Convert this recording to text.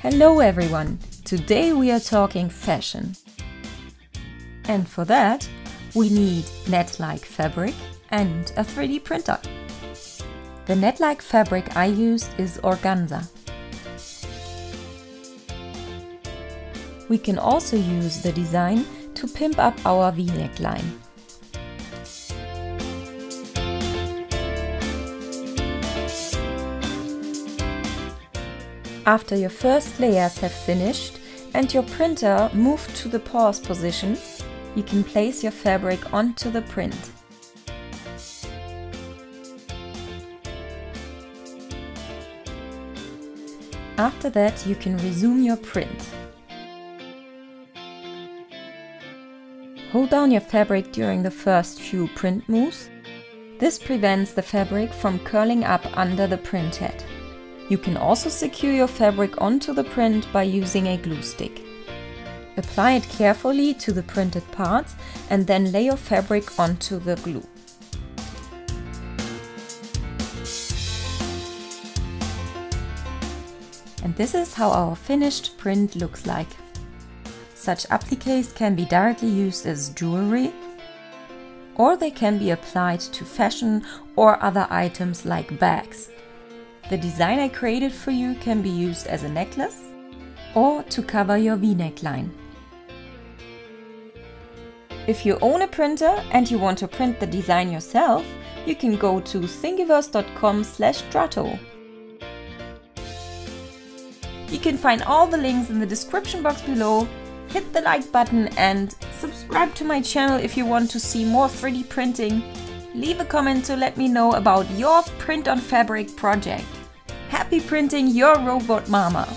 Hello everyone! Today we are talking fashion. And for that we need net-like fabric and a 3D printer. The net-like fabric I used is organza. We can also use the design to pimp up our V-neckline. After your first layers have finished and your printer moved to the pause position, you can place your fabric onto the print. After that, you can resume your print. Hold down your fabric during the first few print moves. This prevents the fabric from curling up under the print head. You can also secure your fabric onto the print by using a glue stick. Apply it carefully to the printed parts and then lay your fabric onto the glue. And this is how our finished print looks like. Such appliques can be directly used as jewelry, or they can be applied to fashion or other items like bags. The design I created for you can be used as a necklace or to cover your V-neckline. If you own a printer and you want to print the design yourself, you can go to thingiverse.com/Drato. You can find all the links in the description box below. Hit the like button and subscribe to my channel if you want to see more 3D printing. Leave a comment to let me know about your print on fabric project. Happy printing, your robot mama!